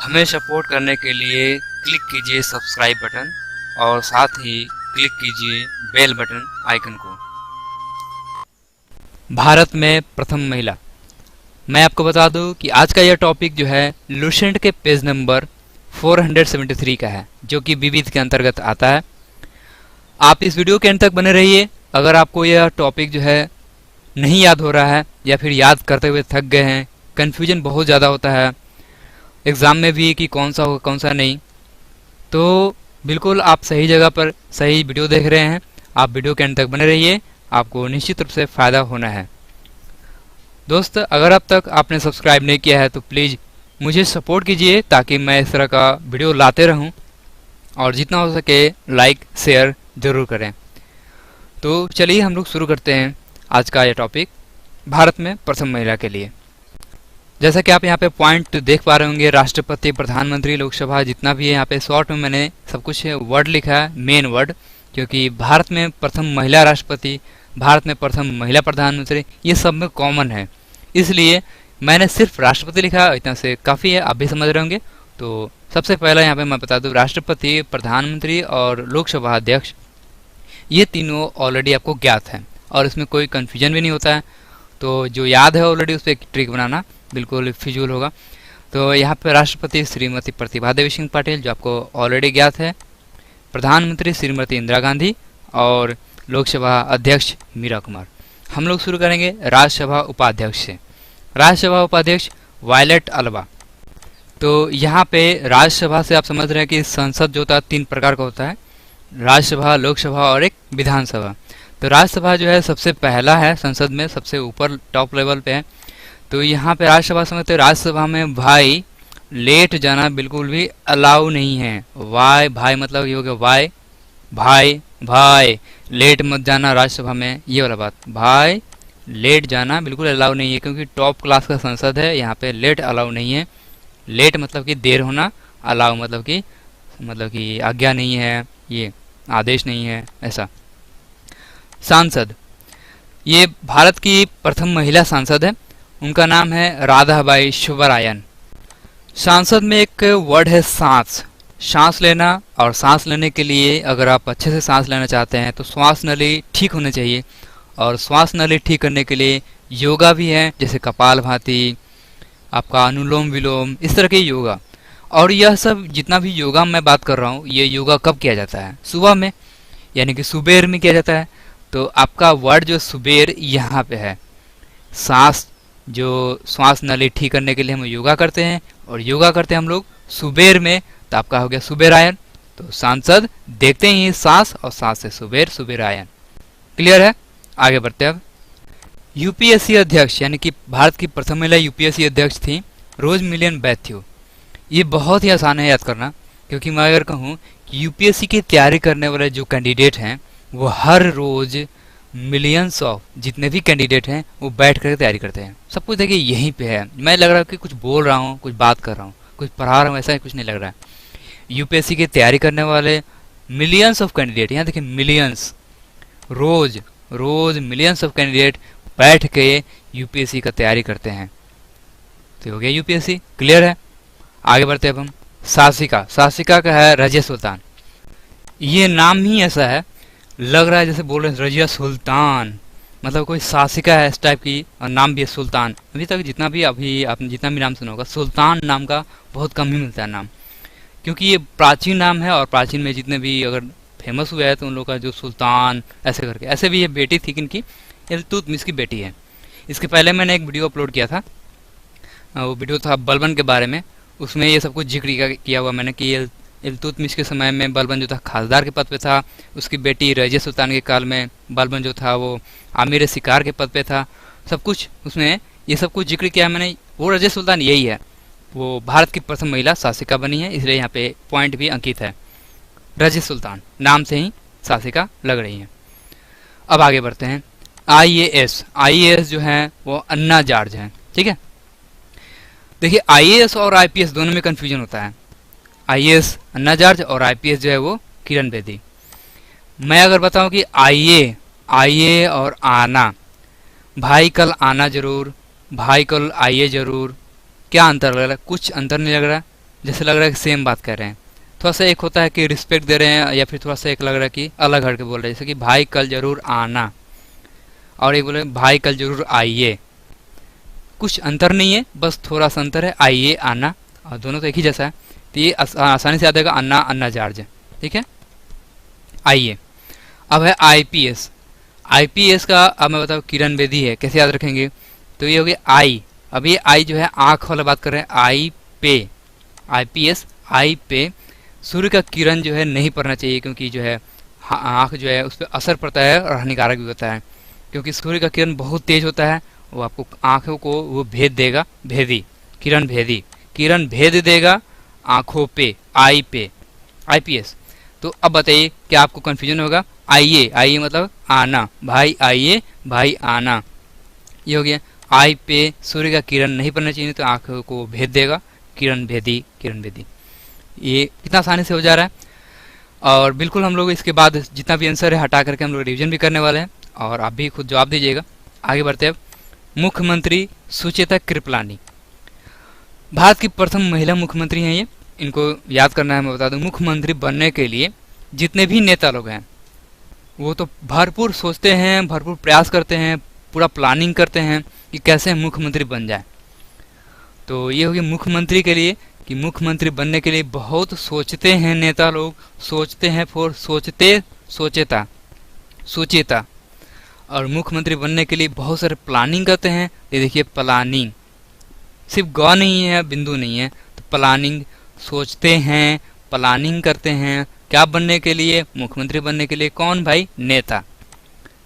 हमें सपोर्ट करने के लिए क्लिक कीजिए सब्सक्राइब बटन और साथ ही क्लिक कीजिए बेल बटन आइकन को। भारत में प्रथम महिला। मैं आपको बता दूं कि आज का यह टॉपिक जो है लुसेंट के पेज नंबर 473 का है, जो कि विविध के अंतर्गत आता है। आप इस वीडियो के अंत तक बने रहिए। अगर आपको यह टॉपिक जो है नहीं याद हो रहा है या फिर याद करते हुए थक गए हैं, कन्फ्यूजन बहुत ज़्यादा होता है एग्ज़ाम में भी कि कौन सा होगा कौन सा नहीं, तो बिल्कुल आप सही जगह पर सही वीडियो देख रहे हैं। आप वीडियो के अंत तक बने रहिए, आपको निश्चित रूप से फ़ायदा होना है। दोस्त, अगर अब तक आपने सब्सक्राइब नहीं किया है तो प्लीज़ मुझे सपोर्ट कीजिए ताकि मैं इस तरह का वीडियो लाते रहूं, और जितना हो सके लाइक शेयर ज़रूर करें। तो चलिए हम लोग शुरू करते हैं आज का यह टॉपिक, भारत में प्रथम महिला के लिए। जैसा कि आप यहाँ पे पॉइंट देख पा रहे होंगे, राष्ट्रपति, प्रधानमंत्री, लोकसभा, जितना भी है यहाँ पे शॉर्ट में मैंने सब कुछ वर्ड लिखा है, मेन वर्ड, क्योंकि भारत में प्रथम महिला राष्ट्रपति, भारत में प्रथम महिला प्रधानमंत्री, ये सब में कॉमन है, इसलिए मैंने सिर्फ राष्ट्रपति लिखा, इतना से काफ़ी है, आप भी समझ रहे होंगे। तो सबसे पहला यहाँ पे मैं बता दूँ, राष्ट्रपति, प्रधानमंत्री और लोकसभा अध्यक्ष, ये तीनों ऑलरेडी आपको ज्ञात हैं और इसमें कोई कन्फ्यूजन भी नहीं होता है। तो जो याद है ऑलरेडी उस पर एक ट्रिक बनाना बिल्कुल फिजूल होगा। तो यहाँ पे राष्ट्रपति श्रीमती प्रतिभा देवी सिंह पाटिल, जो आपको ऑलरेडी ज्ञात है, प्रधानमंत्री श्रीमती इंदिरा गांधी और लोकसभा अध्यक्ष मीरा कुमार। हम लोग शुरू करेंगे राज्यसभा उपाध्यक्ष से। राज्यसभा उपाध्यक्ष वायलेट अल्वा। तो यहाँ पे राज्यसभा से आप समझ रहे हैं कि संसद जो होता है 3 प्रकार का होता है, राज्यसभा, लोकसभा और एक विधानसभा। तो राज्यसभा जो है सबसे पहला है, संसद में सबसे ऊपर टॉप लेवल पे है। तो यहाँ पे राज्यसभा समझते हैं, राज्यसभा में भाई लेट जाना बिल्कुल भी अलाउ नहीं है। वाई भाई मतलब ये हो गया वाई भाई, भाई लेट मत जाना राज्यसभा में, ये वाला बात, भाई लेट जाना बिल्कुल अलाउ नहीं है, क्योंकि टॉप क्लास का संसद है, यहाँ पे लेट अलाउ नहीं है। लेट मतलब कि देर होना, अलाउ मतलब कि आज्ञा नहीं है, ये आदेश नहीं है, ऐसा। सांसद, ये भारत की प्रथम महिला सांसद है, उनका नाम है राधाबाई सुब्बारायन। सांसद में एक वर्ड है सांस, सांस लेना, और सांस लेने के लिए अगर आप अच्छे से सांस लेना चाहते हैं तो श्वास नली ठीक होनी चाहिए, और श्वास नली ठीक करने के लिए योगा भी है, जैसे कपालभाति, आपका अनुलोम विलोम, इस तरह के योगा। और यह सब जितना भी योगा मैं बात कर रहा हूँ, ये योगा कब किया जाता है? सुबह में, यानी कि सुबेर में किया जाता है। तो आपका वर्ड जो सुबेर यहाँ पे है, सांस, जो श्वास नली ठीक करने के लिए हम योगा करते हैं, और योगा करते हैं हम लोग सुबेर में, तो आपका हो गया सुबेरायन। तो सांसद देखते ही सांस, और सांस से सुबेर, सुबेरायन। क्लियर है? आगे बढ़ते हैं अब। यूपीएससी अध्यक्ष, यानी कि भारत की प्रथम महिला यूपीएससी अध्यक्ष थी रोजमिलियन मैथ्यू। ये बहुत ही आसान है याद करना, क्योंकि मैं अगर कहूँ कि यूपीएससी की तैयारी करने वाले जो कैंडिडेट हैं वो हर रोज मिलियंस ऑफ जितने भी कैंडिडेट हैं वो बैठ कर तैयारी करते हैं। सब कुछ देखिए यहीं पे है। मैं लग रहा है कि कुछ बोल रहा हूँ, कुछ बात कर रहा हूँ, कुछ पढ़ा रहा हूँ, ऐसा कुछ नहीं लग रहा है। यूपीएससी की तैयारी करने वाले मिलियंस ऑफ कैंडिडेट, यहाँ देखिए मिलियंस, रोज मिलियंस ऑफ कैंडिडेट बैठ के यूपीएससी का तैयारी करते हैं। तो हो गया यूपीएससी। क्लियर है? आगे बढ़ते हैं अब हम। शासिका, शासिका का है रजिया सुल्तान। ये नाम ही ऐसा है, लग रहा है जैसे बोल रहे हैं रजिया सुल्तान, मतलब कोई शासिका है इस टाइप की, और नाम भी है सुल्तान। अभी तक जितना भी आपने जितना भी नाम सुना होगा, सुल्तान नाम का बहुत कम ही मिलता है नाम, क्योंकि ये प्राचीन नाम है, और प्राचीन में जितने भी अगर फेमस हुए हैं तो उन लोग का जो सुल्तान ऐसे करके, ऐसे भी ये बेटी थी किनकी, इल्तुतमिश की बेटी है। इसके पहले मैंने एक वीडियो अपलोड किया था, वो वीडियो था बलबन के बारे में, उसमें ये सब कुछ जिक्र किया हुआ मैंने कि इल्तुतमिश के समय में बलबन जो था खासदार के पद पे था, उसकी बेटी रजिया सुल्तान के काल में बलबन जो था वो आमिर शिकार के पद पे था। सब कुछ उसमें ये सब कुछ जिक्र किया मैंने। वो रजिया सुल्तान यही है, वो भारत की प्रथम महिला शासिका बनी है, इसलिए यहाँ पे पॉइंट भी अंकित है। रजिया सुल्तान नाम से ही शासिका लग रही है। अब आगे बढ़ते हैं। आईएएस, आईएएस जो है वो अन्ना जार्ज है। ठीक है, देखिए आईएएस और आईपीएस दोनों में कन्फ्यूजन होता है। आईएएस अन्ना जार्ज और आईपीएस जो है वो किरण बेदी। मैं अगर बताऊं कि आइए और आना, भाई कल आना जरूर, भाई कल आइए जरूर, क्या अंतर लग रहा है? कुछ अंतर नहीं लग रहा है। जैसे लग रहा है कि सेम बात कर रहे हैं। थोड़ा सा एक होता है कि रिस्पेक्ट दे रहे हैं, या फिर थोड़ा सा एक लग रहा है कि अलग हट के बोल रहे हैं, जैसे कि भाई कल जरूर आना, और एक बोले भाई कल जरूर आइए। कुछ अंतर नहीं है, बस थोड़ा सा अंतर है, आइए आना, और दोनों तो एक ही जैसा है। तो ये आसानी से याद आएगा, अन्ना अन्ना जार्ज, ठीक है। आइए। अब है आईपीएस। आईपीएस का अब मैं बताऊँ किरण बेदी है, कैसे याद रखेंगे? तो ये हो गया आई। अब ये आई जो है आँख वाला बात कर रहे हैं, आई पे। आईपीएस आई पे सूर्य का किरण जो है नहीं पड़ना चाहिए, क्योंकि जो है आँख जो है उस पर असर पड़ता है और हानिकारक भी होता है, क्योंकि सूर्य का किरण बहुत तेज होता है, वो आपको आँखों को वो भेद देगा, भेदी, किरण भेदी, किरण भेद देगा आँखों पे, आई पे, आईपीएस। तो अब बताइए क्या आपको कन्फ्यूजन होगा? आइए, आइए मतलब आना, भाई आइए, भाई आना, ये हो गया। आई पे सूर्य का किरण नहीं पड़ना चाहिए, तो आँखों को भेद देगा, किरण भेदी, किरण भेदी। ये कितना आसानी से हो जा रहा है। और बिल्कुल हम लोग इसके बाद जितना भी आंसर है हटा करके हम लोग रिवीजन भी करने वाले हैं, और आप भी खुद जवाब दीजिएगा। आगे बढ़ते हैं। मुख्यमंत्री सुचेता कृपलानी भारत की प्रथम महिला मुख्यमंत्री हैं। ये इनको याद करना है। मैं बता दूं, मुख्यमंत्री बनने के लिए जितने भी नेता लोग हैं वो तो भरपूर सोचते हैं, भरपूर प्रयास करते हैं, पूरा प्लानिंग करते हैं कि कैसे मुख्यमंत्री बन जाए। तो ये हो गया मुख्यमंत्री के लिए, कि मुख्यमंत्री बनने के लिए बहुत सोचते हैं नेता लोग, सोचते हैं फॉर सोचते सोचेता, सोचेता। और मुख्यमंत्री बनने के लिए बहुत सारे प्लानिंग करते हैं। ये देखिए प्लानिंग, सिर्फ ग नहीं है, बिंदु नहीं है, तो प्लानिंग, सोचते हैं, प्लानिंग करते हैं, क्या बनने के लिए? मुख्यमंत्री बनने के लिए। कौन भाई? नेता।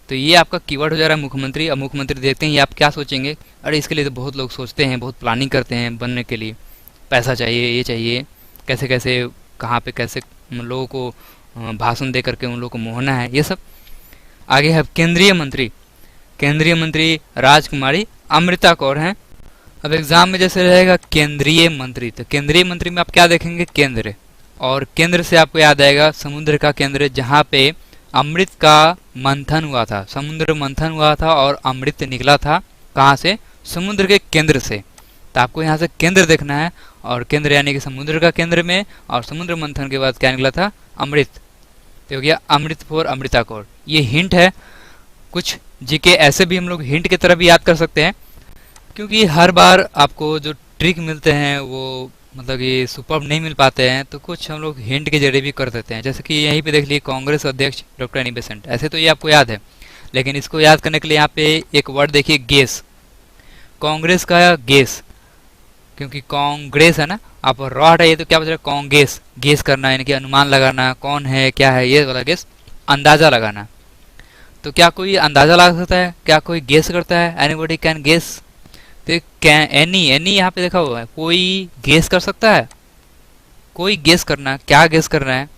तो ये आपका कीवर्ड हो जा रहा है मुख्यमंत्री। अब मुख्यमंत्री देखते हैं ये आप क्या सोचेंगे। अरे इसके लिए तो बहुत लोग सोचते हैं, बहुत प्लानिंग करते हैं बनने के लिए, पैसा चाहिए, ये चाहिए, कैसे कैसे कहाँ पे कैसे लोगों को भाषण दे करके उन लोगों को मोहना है, ये सब। आगे है केंद्रीय मंत्री। केंद्रीय मंत्री राजकुमारी अमृता कौर हैं। अब एग्जाम में जैसे रहेगा केंद्रीय मंत्री, तो केंद्रीय मंत्री में आप क्या देखेंगे? केंद्र। और केंद्र से आपको याद आएगा समुद्र का केंद्र, जहाँ पे अमृत का मंथन हुआ था, समुद्र मंथन हुआ था और अमृत निकला था कहाँ से? समुद्र के केंद्र से। तो आपको यहाँ से केंद्र देखना है, और केंद्र यानी कि समुद्र का केंद्र में, और समुद्र मंथन के बाद क्या निकला था? अमृत। तो हो गया अमृत फॉर अमृता कौर। ये हिंट है। कुछ जीके ऐसे भी हम लोग हिंट की तरह भी याद कर सकते हैं, क्योंकि हर बार आपको जो ट्रिक मिलते हैं वो मतलब ये सुपर नहीं मिल पाते हैं, तो कुछ हम लोग हिंट के जरिए भी कर देते हैं। जैसे कि यहीं पे देख लीजिए, कांग्रेस अध्यक्ष डॉक्टर एनी बेसेंट, ऐसे तो ये आपको याद है, लेकिन इसको याद करने के लिए यहाँ पे एक वर्ड देखिए, गेस। कांग्रेस का गेस, क्योंकि कांग्रेस है ना, आप रॉ हटाइए तो क्या बच रहा है? कांग्रेस। गेस करना यानी कि अनुमान लगाना, कौन है क्या है, ये वाला गेस, अंदाजा लगाना। तो क्या कोई अंदाजा लगा सकता है? क्या कोई गेस करता है? Anybody can guess? तो एनी, एनी यहाँ पे देखा हुआ है, कोई गेस कर सकता है? कोई गेस करना, क्या गेस करना है?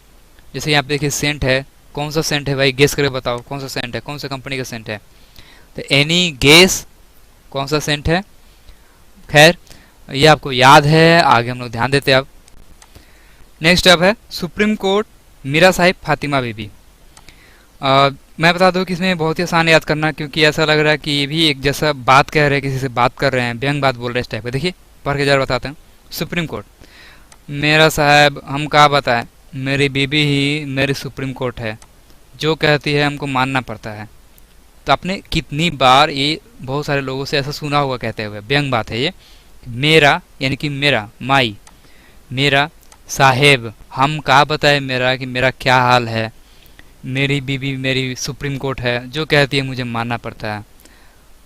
जैसे यहाँ पे देखिए सेंट है, कौन सा सेंट है भाई? गेस करके बताओ कौन सा सेंट है, कौन सा कंपनी का सेंट है? तो एनी गेस, कौन सा सेंट है? खैर ये आपको याद है, आगे हम लोग ध्यान देते हैं। अब नेक्स्ट अब है सुप्रीम कोर्ट मीरा साहिब फातिमा बीबी। मैं बता दूं कि इसमें बहुत ही आसान याद करना, क्योंकि ऐसा लग रहा है कि ये भी एक जैसा बात कह रहे हैं, किसी से बात कर रहे हैं, व्यंग बात बोल रहे हैं इस टाइप का। देखिए पढ़ के जरा बताते हैं। सुप्रीम कोर्ट, मेरा साहब हम कहा बताएं, मेरी बीबी ही मेरी सुप्रीम कोर्ट है, जो कहती है हमको मानना पड़ता है। तो आपने कितनी बार ये बहुत सारे लोगों से ऐसा सुना होगा कहते हुए, व्यंग बात है ये। मेरा यानी कि मेरा, माई, मेरा साहेब, हम कहा बताए मेरा कि मेरा क्या हाल है, मेरी बीबी मेरी सुप्रीम कोर्ट है, जो कहती है मुझे मानना पड़ता है।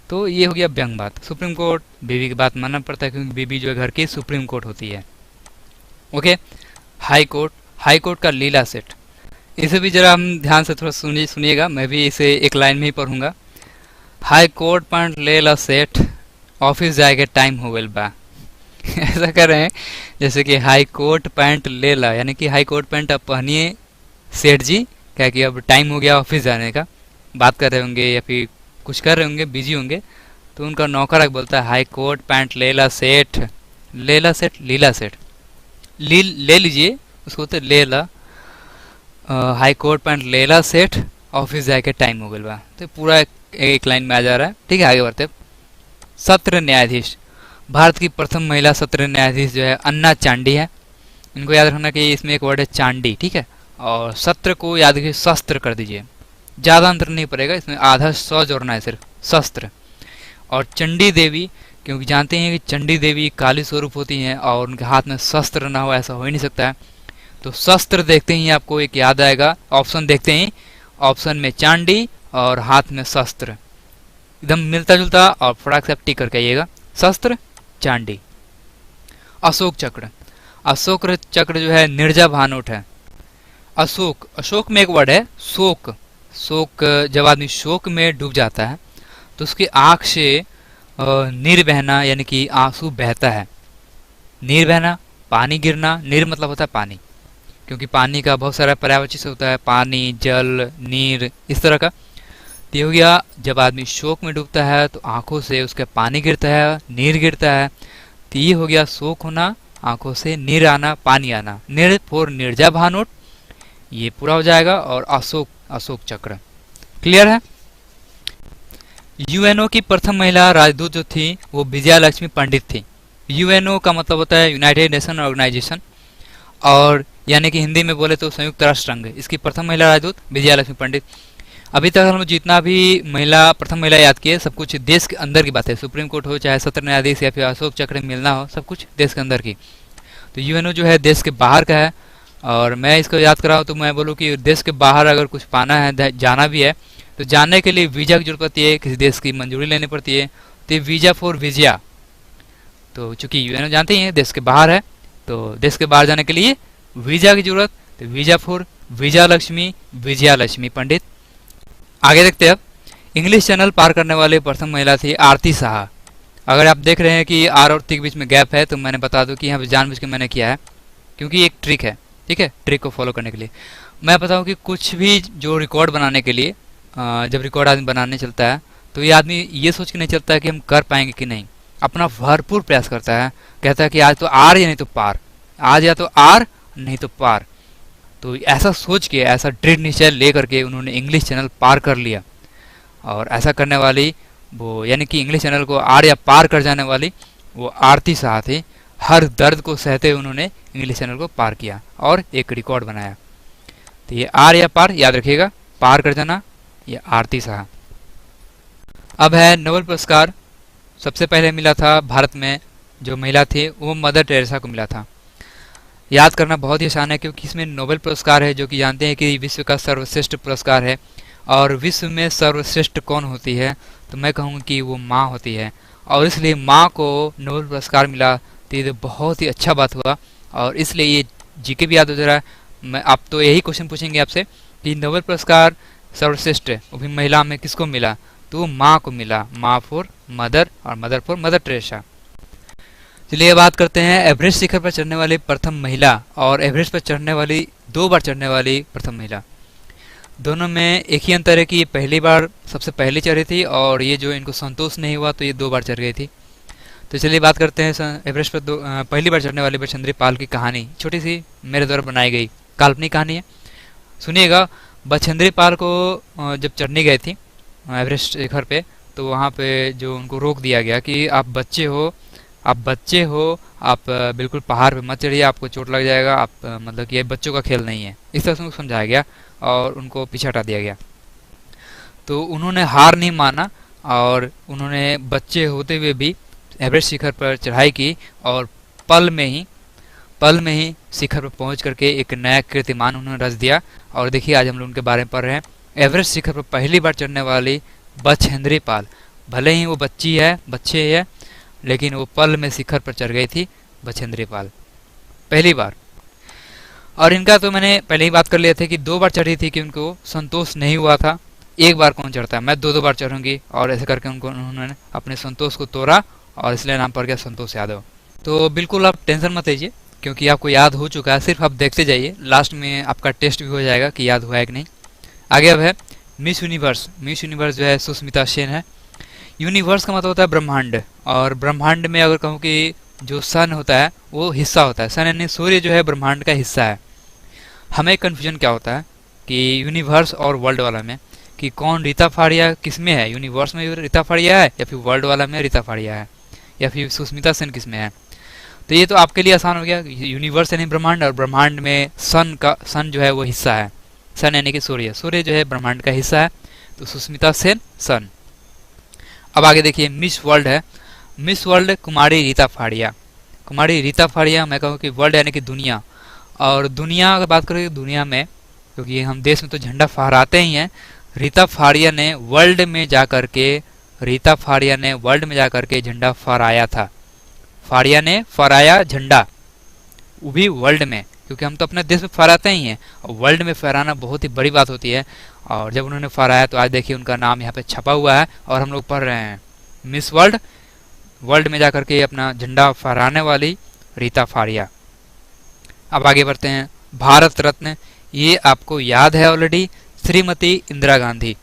तो ये हो गया व्यंग बात। सुप्रीम कोर्ट, बीबी की बात मानना पड़ता है, क्योंकि बीबी जो है घर की सुप्रीम कोर्ट होती है। Okay. High court, high court का लीला सेठ, इसे भी जरा हम ध्यान से थोड़ा सुनिएगा, मैं भी इसे एक लाइन में ही पढ़ूंगा। हाई कोर्ट पैंट ले ला सेठ, ऑफिस जाएगा टाइम हो गल बा। ऐसा कर रहे हैं जैसे कि हाई कोर्ट पैंट ले ला, यानी कि हाई कोर्ट पैंट अब पहनिए सेठ जी, क्या कि अब टाइम हो गया ऑफिस जाने का। बात कर रहे होंगे या फिर कुछ कर रहे होंगे, बिजी होंगे, तो उनका नौकर बोलता है हाई कोर्ट पैंट ले ला सेठ, ले ला सेठ, लीला सेठ, ले लीजिए उसको, तो ले ला, हाई कोर्ट पैंट ले ला सेठ, ऑफिस जाके टाइम हो गया बा। तो पूरा एक लाइन में आ जा रहा है। ठीक है, आगे बढ़ते। सत्र न्यायाधीश, भारत की प्रथम महिला सत्र न्यायाधीश जो है अन्ना चांडी है। इनको याद रखना कि इसमें एक वर्ड है चांडी, ठीक है। और सत्र को याद रखिए शस्त्र कर दीजिए, ज़्यादा अंतर नहीं पड़ेगा, इसमें आधा स जोड़ना है सिर्फ, शस्त्र। और चंडी देवी, क्योंकि जानते हैं कि चंडी देवी काली स्वरूप होती हैं और उनके हाथ में शस्त्र ना हो ऐसा हो ही नहीं सकता है। तो शस्त्र देखते ही आपको एक याद आएगा, ऑप्शन देखते ही ऑप्शन में चांडी और हाथ में शस्त्र, एकदम मिलता जुलता, और फटाक से आप टिक करके आइएगा, शस्त्र चांडी। अशोक चक्र, अशोक चक्र जो है निर्जा भानोट है। अशोक, अशोक में एक वर्ड है शोक, शोक जब आदमी शोक में डूब जाता है तो उसकी आंख से नीर बहना यानी कि आंसू बहता है। नीर बहना, पानी गिरना, नीर मतलब होता है पानी, क्योंकि पानी का बहुत सारा पर्यायवाची से होता है, पानी, जल, नीर, इस तरह का। तो ये हो गया जब आदमी शोक में डूबता है तो आंखों से उसके पानी गिरता है, नीर गिरता है। तो ये हो गया शोक होना, आंखों से नीर आना, पानी आना। नीर फॉर निर्जा भानोट, ये पूरा हो जाएगा। और अशोक, अशोक चक्र। क्लियर है। यूएनओ की प्रथम महिला राजदूत जो थी वो विजया लक्ष्मी पंडित थी। यूएनओ का मतलब होता है यूनाइटेड नेशन ऑर्गेनाइजेशन, और यानी कि हिंदी में बोले तो संयुक्त राष्ट्र संघ। इसकी प्रथम महिला राजदूत विजया लक्ष्मी पंडित। अभी तक हम जितना भी महिला, प्रथम महिला याद किए, सब कुछ देश के अंदर की बात है। सुप्रीम कोर्ट हो, चाहे सत्र न्यायाधीश, या फिर अशोक चक्र मिलना हो, सब कुछ देश के अंदर की। तो यूएनओ जो है देश के बाहर का है। और मैं इसको याद कराऊँ तो मैं बोलूँ कि देश के बाहर अगर कुछ पाना है, जाना भी है, तो जाने के लिए वीजा की जरूरत पड़ती है, किसी देश की मंजूरी लेनी पड़ती है। तो वीजा फॉर विजया, तो चूंकि यूएनओ जानते ही हैं देश के बाहर है, तो देश के बाहर जाने के लिए वीजा की जरूरत, तो वीजा फॉर विजया लक्ष्मी, विजया लक्ष्मी पंडित। आगे देखते हैं अब। इंग्लिश चैनल पार करने वाले प्रथम महिला थी आरती साहा। अगर आप देख रहे हैं कि आर और ती के बीच में गैप है, तो मैंने बता दूं कि यहाँ पे जानबूझ के मैंने किया है, क्योंकि एक ट्रिक है, ठीक है। ट्रिक को फॉलो करने के लिए मैं बताऊं कि कुछ भी जो रिकॉर्ड बनाने के लिए, जब रिकॉर्ड आदमी बनाने चलता है तो ये आदमी ये सोच के नहीं चलता है कि हम कर पाएंगे कि नहीं, अपना भरपूर प्रयास करता है। कहता है कि आज तो आर या नहीं तो पार, आज या तो आर नहीं तो पार। तो ऐसा सोच के, ऐसा दृढ़ निश्चय लेकर के उन्होंने इंग्लिश चैनल पार कर लिया। और ऐसा करने वाली वो, यानी कि इंग्लिश चैनल को आर या पार कर जाने वाली वो आरती साहा थी। हर दर्द को सहते हुए उन्होंने इंग्लिश चैनल को पार किया और एक रिकॉर्ड बनाया। तो ये आर या पार याद रखिएगा, पार कर जाना, ये आरती साहा। अब है नोबेल पुरस्कार। सबसे पहले मिला था भारत में, जो महिला थी वो मदर टेरेसा को मिला था। याद करना बहुत ही आसान है, क्योंकि इसमें नोबेल पुरस्कार है, जो कि जानते हैं कि विश्व का सर्वश्रेष्ठ पुरस्कार है। और विश्व में सर्वश्रेष्ठ कौन होती है, तो मैं कहूँगा कि वो माँ होती है। और इसलिए माँ को नोबेल पुरस्कार मिला, तो ये बहुत ही अच्छा बात हुआ। और इसलिए ये जीके भी याद हो जा रहा है। मैं आप तो यही क्वेश्चन पूछेंगे आपसे कि नोबेल पुरस्कार सर्वश्रेष्ठ वो भी महिला में किसको मिला, तो वो माँ को मिला। माँ फॉर मदर और मदर फॉर मदर टेरेसा। चलिए बात करते हैं एवरेस्ट शिखर पर चढ़ने वाली प्रथम महिला और एवरेस्ट पर चढ़ने वाली 2 बार चढ़ने वाली प्रथम महिला। दोनों में एक ही अंतर है कि ये पहली बार सबसे पहले चढ़ी थी, और ये जो इनको संतोष नहीं हुआ तो ये 2 बार चढ़ गई थी। तो चलिए बात करते हैं एवरेस्ट पर पहली बार चढ़ने वाले बछेंद्री पाल की कहानी। छोटी सी मेरे द्वारा बनाई गई काल्पनिक कहानी है, सुनिएगा। बछेंद्री पाल को जब चढ़ने गए थी एवरेस्ट शिखर पे, तो वहाँ पे जो उनको रोक दिया गया कि आप बच्चे हो, आप बिल्कुल पहाड़ पे मत चढ़िए, आपको चोट लग जाएगा, आप मतलब कि ये बच्चों का खेल नहीं है, इस तरह से उनको समझाया गया और उनको पीछे हटा दिया गया। तो उन्होंने हार नहीं माना और उन्होंने बच्चे होते हुए भी एवरेस्ट शिखर पर चढ़ाई की, और पल में ही शिखर पर पहुंच करके एक नया कीर्तिमान उन्होंने रच दिया। और देखिए आज हम लोग उनके बारे में पढ़ रहे हैं। एवरेस्ट शिखर पर पहली बार चढ़ने वाली बछेंद्री पाल, भले ही वो बच्चे है, लेकिन वो पल में शिखर पर चढ़ गई थी बछेंद्री पाल, पहली बार। और इनका तो मैंने पहले ही बात कर लिया था कि 2 बार चढ़ी थी कि उनको संतोष नहीं हुआ था। एक बार कौन चढ़ता है, मैं 2 बार चढ़ूंगी, और ऐसे करके उन्होंने अपने संतोष को तोड़ा और इसलिए नाम पड़ गया संतोष यादव। तो बिल्कुल आप टेंशन मत लीजिए, क्योंकि आपको याद हो चुका है, सिर्फ आप देखते जाइए, लास्ट में आपका टेस्ट भी हो जाएगा कि याद हुआ है कि नहीं। आगे अब है मिस यूनिवर्स। मिस यूनिवर्स जो है सुष्मिता सेन है। यूनिवर्स का मतलब होता है ब्रह्मांड, और ब्रह्मांड में अगर कहूँ कि जो सन होता है वो हिस्सा होता है, सन यानी सूर्य जो है ब्रह्मांड का हिस्सा है। हमें कन्फ्यूजन क्या होता है कि यूनिवर्स और वर्ल्ड वाला में कि कौन रीता फाड़िया किस में है, यूनिवर्स में रीता फाड़िया है या फिर वर्ल्ड वाला में रीता फाड़िया है, या फिर सुष्मिता सेन किस में है। तो ये तो आपके लिए आसान हो गया, यूनिवर्स यानी ब्रह्मांड, और ब्रह्मांड में सन जो है वो हिस्सा है, सन यानी कि सूर्य, सूर्य जो है ब्रह्मांड का हिस्सा है। तो सुष्मिता सेन सन। अब आगे देखिए मिस वर्ल्ड है। मिस वर्ल्ड कुमारी रीता फाड़िया। कुमारी रीता फाड़िया, मैं कहूँ कि वर्ल्ड यानी कि दुनिया, और दुनिया अगर बात करें दुनिया में, क्योंकि हम देश में तो झंडा फहराते ही हैं, रीता फाड़िया ने वर्ल्ड में जाकर के झंडा फहराया था। फाड़िया ने फहराया झंडा, वो भी वर्ल्ड में, क्योंकि हम तो अपने देश में फहराते ही हैं, और वर्ल्ड में फहराना बहुत ही बड़ी बात होती है। और जब उन्होंने फहराया तो आज देखिए उनका नाम यहाँ पे छपा हुआ है और हम लोग पढ़ रहे हैं, मिस वर्ल्ड, वर्ल्ड में जाकर के अपना झंडा फहराने वाली रीता फाड़िया। अब आगे बढ़ते हैं, भारत रत्न, ये आपको याद है ऑलरेडी, श्रीमती इंदिरा गांधी।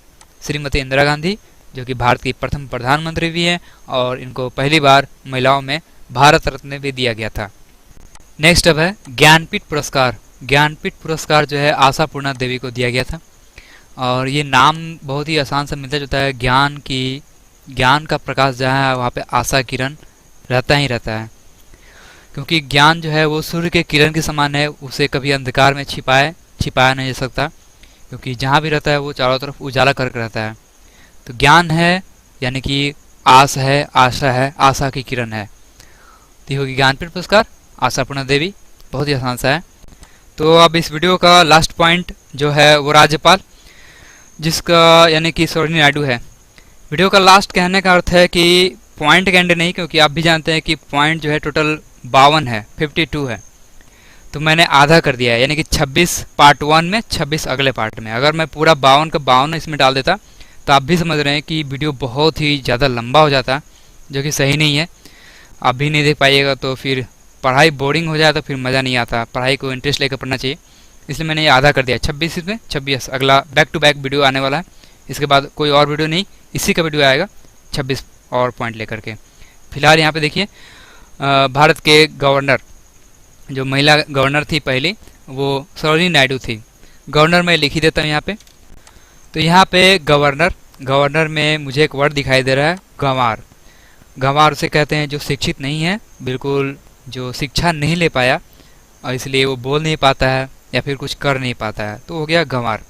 श्रीमती इंदिरा गांधी जो कि भारत की प्रथम प्रधानमंत्री भी हैं, और इनको पहली बार महिलाओं में भारत रत्न भी दिया गया था। नेक्स्ट अब है ज्ञानपीठ पुरस्कार। ज्ञानपीठ पुरस्कार जो है आशापूर्णा देवी को दिया गया था, और ये नाम बहुत ही आसान से मिलता जुलता है, ज्ञान का प्रकाश जहाँ है वहाँ पे आशा किरण रहता ही रहता है, क्योंकि ज्ञान जो है वो सूर्य के किरण के समान है, उसे कभी अंधकार में छिपाया नहीं जा सकता, क्योंकि जहाँ भी रहता है वो चारों तरफ उजाला करके रहता है। तो ज्ञान है यानी कि आस है, आशा है, आशा की किरण है, तो ये होगी ज्ञानपीठ पुरस्कार आशापूर्णा देवी, बहुत ही आसान सा है। तो अब इस वीडियो का लास्ट पॉइंट जो है वो राज्यपाल, जिसका यानी कि सरोजिनी नायडू है। वीडियो का लास्ट कहने का अर्थ है कि पॉइंट का एंड नहीं, क्योंकि आप भी जानते हैं कि पॉइंट जो है टोटल 52 है, 52 है, तो मैंने आधा कर दिया है, यानी कि 26 पार्ट 1 में, 26 अगले पार्ट में। अगर मैं पूरा 52 का 52 इसमें डाल देता तो आप भी समझ रहे हैं कि वीडियो बहुत ही ज़्यादा लंबा हो जाता, जो कि सही नहीं है। आप भी नहीं देख पाइएगा तो फिर पढ़ाई बोरिंग हो जाए, तो फिर मज़ा नहीं आता, पढ़ाई को इंटरेस्ट लेकर पढ़ना चाहिए, इसलिए मैंने ये आधा कर दिया 26 इसमें, 26 अगला बैक टू बैक वीडियो आने वाला है, इसके बाद कोई और वीडियो नहीं, इसी का वीडियो आएगा 26 और पॉइंट लेकर के। फिलहाल यहाँ पे देखिए भारत के गवर्नर, जो महिला गवर्नर थी पहली, वो सरोजिनी नायडू थी। गवर्नर मैं लिख ही देता हूँ यहाँ पे। तो यहाँ पे गवर्नर में मुझे एक वर्ड दिखाई दे रहा है, गंवार। गंवार उसे कहते हैं जो शिक्षित नहीं है, बिल्कुल जो शिक्षा नहीं ले पाया, और इसलिए वो बोल नहीं पाता है या फिर कुछ कर नहीं पाता है, तो हो गया गंवार।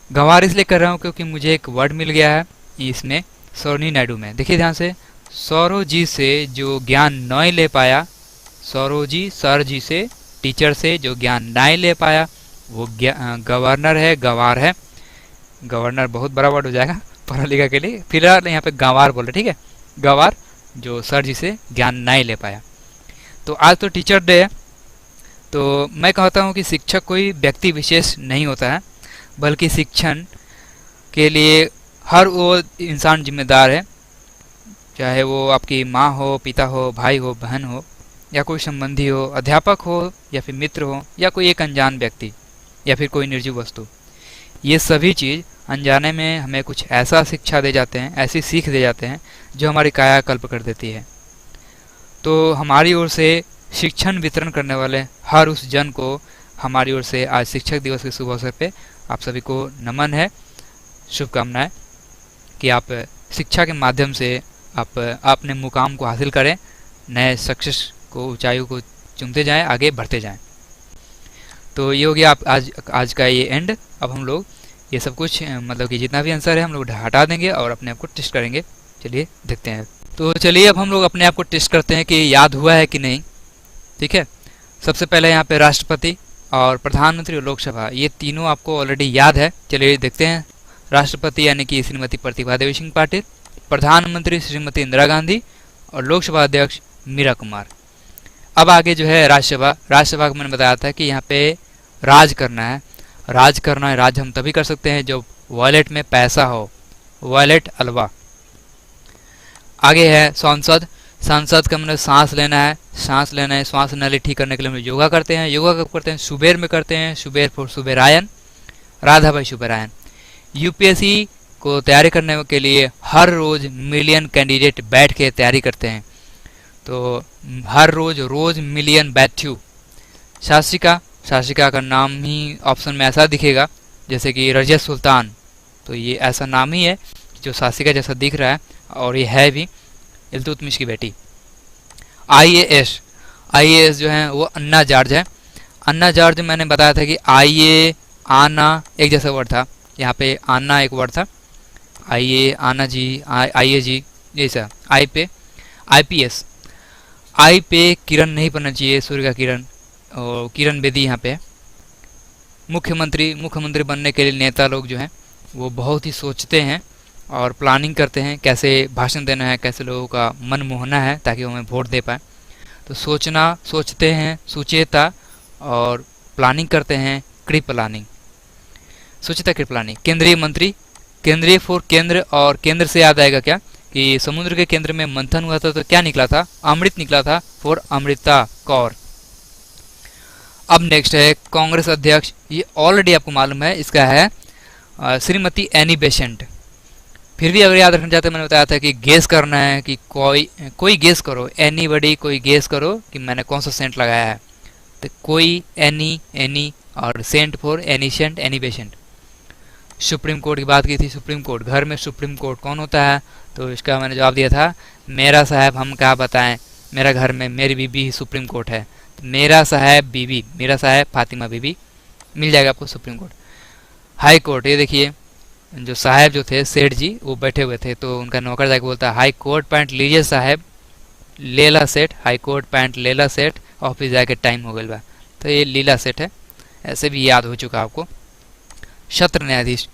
गंवार इसलिए कर रहा हूँ क्योंकि मुझे एक वर्ड मिल गया है इसमें सरोजिनी नायडू में। देखिए ध्यान से, सौरव जी से जो ज्ञान नहीं ले पाया, सौरव जी सर जी से, टीचर से जो ज्ञान नहीं ले पाया, वो गवर्नर है, गंवार है। गवर्नर बहुत बड़ा वर्ड हो जाएगा पढ़ा लिखा के लिए, फिलहाल यहाँ पे गंवार बोल रहे, ठीक है, गंवार जो सर जी से ज्ञान नहीं ले पाया। तो आज तो टीचर डे है, तो मैं कहता हूँ कि शिक्षक कोई व्यक्ति विशेष नहीं होता है, बल्कि शिक्षण के लिए हर वो इंसान जिम्मेदार है, चाहे वो आपकी माँ हो, पिता हो, भाई हो, बहन हो, या कोई संबंधी हो, अध्यापक हो, या फिर मित्र हो, या कोई एक अनजान व्यक्ति, या फिर कोई निर्जीव वस्तु। ये सभी चीज़ अनजाने में हमें कुछ ऐसा शिक्षा दे जाते हैं, ऐसी सीख दे जाते हैं जो हमारी कायाकल्प कर देती है। तो हमारी ओर से शिक्षण वितरण करने वाले हर उस जन को हमारी ओर से आज शिक्षक दिवस के शुभ अवसर पे आप सभी को नमन है, शुभकामनाएं कि आप शिक्षा के माध्यम से आप अपने मुकाम को हासिल करें, नए सक्सेस को, ऊंचाइयों को चुनते जाएं, आगे बढ़ते जाएं। तो ये हो गया आप आज का ये एंड। अब हम लोग ये सब कुछ मतलब कि जितना भी आंसर है हम लोग हटा देंगे और अपने आप को टेस्ट करेंगे। चलिए देखते हैं। तो चलिए अब हम लोग अपने आप को टेस्ट करते हैं कि याद हुआ है कि नहीं। ठीक है, सबसे पहले यहाँ पे राष्ट्रपति और प्रधानमंत्री और लोकसभा, ये तीनों आपको ऑलरेडी याद है। चलिए देखते हैं। राष्ट्रपति यानी कि श्रीमती प्रतिभा देवी सिंह पाटिल, प्रधानमंत्री श्रीमती इंदिरा गांधी और लोकसभा अध्यक्ष मीरा कुमार। अब आगे जो है राज्यसभा को मैंने बताया था कि यहाँ पे राज करना है। राज हम तभी कर सकते हैं जब वॉलेट में पैसा हो, वॉलेट अलवा। आगे है सांसद का मतलब सांस लेना है, श्वास नली ठीक करने के लिए हम योगा करते हैं। योगा कब करते हैं? सुबेर में करते हैं, सुबेर फॉर सुबेरायन, राधा भाई सुबेरायन। यूपीएससी को तैयारी करने के लिए हर रोज मिलियन कैंडिडेट बैठ के तैयारी करते हैं, तो हर रोज मिलियन बैठ्यू। शासिका का नाम ही ऑप्शन में ऐसा दिखेगा जैसे कि रजिया सुल्तान, तो ये ऐसा नाम ही है जो शासिका जैसा दिख रहा है, और ये है भी इल्तुतमिश की बेटी। IAS जो है वो अन्ना जॉर्ज है। अन्ना जॉर्ज मैंने बताया था कि IA आना एक जैसा वर्ड था, यहाँ पे आना एक वर्ड था। IA आना जी, IA जी, जैसा आई पे IPS। आई पे किरण नहीं पढ़ना चाहिए, सूर्य का किरण, और किरण बेदी यहाँ पे है। मुख्यमंत्री बनने के लिए नेता लोग जो हैं वो बहुत ही सोचते हैं और प्लानिंग करते हैं, कैसे भाषण देना है, कैसे लोगों का मन मोहना है ताकि वो हमें वोट दे पाए। तो सोचते हैं, सुचेता, और प्लानिंग करते हैं, क्री प्लानिंग, सुचेता क्री प्लानिंग। केंद्रीय मंत्री, केंद्रीय फॉर केंद्र, और केंद्र से याद आएगा क्या कि समुद्र के केंद्र में मंथन हुआ था तो क्या निकला था, अमृत निकला था, फॉर अमृता कौर। अब नेक्स्ट है कांग्रेस अध्यक्ष, ये ऑलरेडी आपको मालूम है, इसका है श्रीमती एनी बेसेंट। फिर भी अगर याद रखना चाहते हैं, मैंने बताया था कि गेस करना है कि कोई गेस करो, एनीबडी, कोई गेस करो कि मैंने कौन सा सेंट लगाया है। तो कोई, एनी और सेंट फॉर एनीसेंट, एनी बेसेंट। सुप्रीम कोर्ट की बात की थी, सुप्रीम कोर्ट, घर में सुप्रीम कोर्ट कौन होता है, तो इसका मैंने जवाब दिया था, मेरा साहब हम क्या बताएं, मेरा घर में मेरी बीबी ही सुप्रीम कोर्ट है। मेरा साहब बीबी, मेरा साहब फातिमा बीबी, मिल जाएगा आपको सुप्रीम कोर्ट। हाई कोर्ट, ये देखिए जो साहब जो थे, सेठ जी, वो बैठे हुए थे तो उनका नौकर जाके बोलता है, हाई कोर्ट पैंट लीजिए साहब, लेला सेठ, हाई कोर्ट पैंट लेला सेठ, ऑफिस जाके टाइम हो गया बा। तो ये लीला सेठ है, ऐसे भी याद हो चुका आपको। सत्र न्यायाधीश,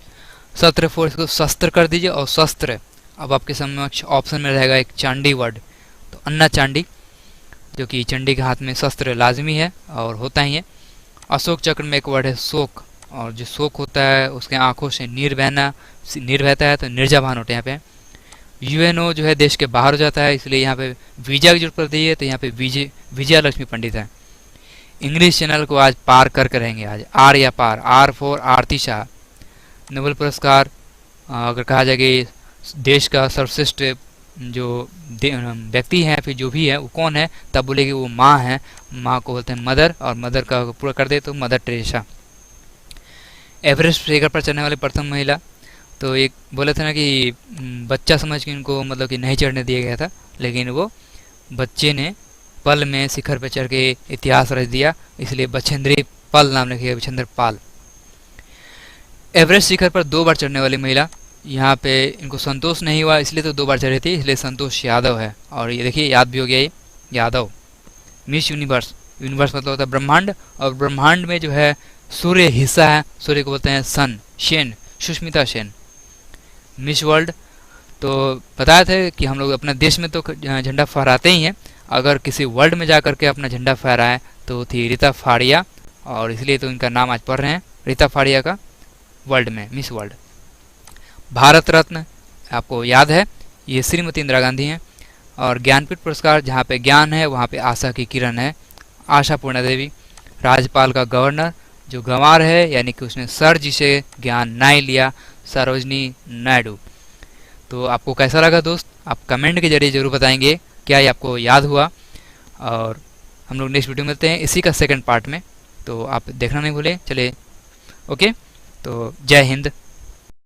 सत्र फोर, इसको शस्त्र कर दीजिए, और शस्त्र अब आपके समक्ष ऑप्शन में रहेगा एक चांडी वर्ड, तो अन्ना चांडी, जो कि चंडी के हाथ में शस्त्र लाजमी है और होता ही है। अशोक चक्र में एक वर्ड है शोक, और जो शोक होता है उसके आंखों से नीर बहता है, तो निर्जाभान होते हैं यहाँ पे। UNO जो है देश के बाहर हो जाता है, इसलिए यहाँ पे वीजा की जरूरत पड़ती है, तो यहाँ पे विजया लक्ष्मी पंडित है। इंग्लिश चैनल को आज पार करके रहेंगे, आज आर या पार, R for Aarti Shah. Nobel पुरस्कार अगर कहा जाए कि देश का सर्वश्रेष्ठ जो व्यक्ति है, फिर जो भी है वो कौन है, तब बोलेगी वो माँ है, माँ को बोलते हैं मदर, और मदर का पूरा कर दे तो मदर टेरेसा। एवरेस्ट शिखर पर चढ़ने वाली प्रथम महिला, तो एक बोले थे ना कि बच्चा समझ के इनको मतलब कि नहीं चढ़ने दिया गया था, लेकिन वो बच्चे ने पल में शिखर पर चढ़ के इतिहास रच दिया, इसलिए बछेंद्री पल नाम लिखिए, बछेंद्र पाल। एवरेस्ट शिखर पर 2 बार चढ़ने वाली महिला, यहाँ पे इनको संतोष नहीं हुआ इसलिए तो 2 बार चढ़ी थी, इसलिए संतोष यादव है। और ये देखिए याद भी हो गया, ये यादव। मिस यूनिवर्स, यूनिवर्स मतलब होता है ब्रह्मांड, और ब्रह्मांड में जो है सूर्य हिस्सा है, सूर्य को बोलते हैं सन, सेन, सुष्मिता सेन। मिस वर्ल्ड, तो बताया था कि हम लोग अपने देश में तो झंडा फहराते ही हैं, अगर किसी वर्ल्ड में जा करके अपना झंडा फहराए तो थी रीता फाड़िया, और इसलिए तो इनका नाम आज पढ़ रहे हैं, रीता फाड़िया का वर्ल्ड में मिस वर्ल्ड। भारत रत्न आपको याद है, ये श्रीमती इंदिरा गांधी हैं। और ज्ञानपीठ पुरस्कार, जहाँ पे ज्ञान है वहाँ पे आशा की किरण है, आशा पूर्णा देवी। राज्यपाल का गवर्नर जो गंवार है, यानी कि उसने सर जी से ज्ञान नहीं लिया, सरोजनी नायडू। तो आपको कैसा लगा दोस्त, आप कमेंट के जरिए जरूर बताएंगे क्या ये आपको याद हुआ। और हम लोग नेक्स्ट वीडियो में मिलते हैं इसी का सेकंड पार्ट में, तो आप देखना नहीं भूलें। चलिए ओके, तो जय हिंद।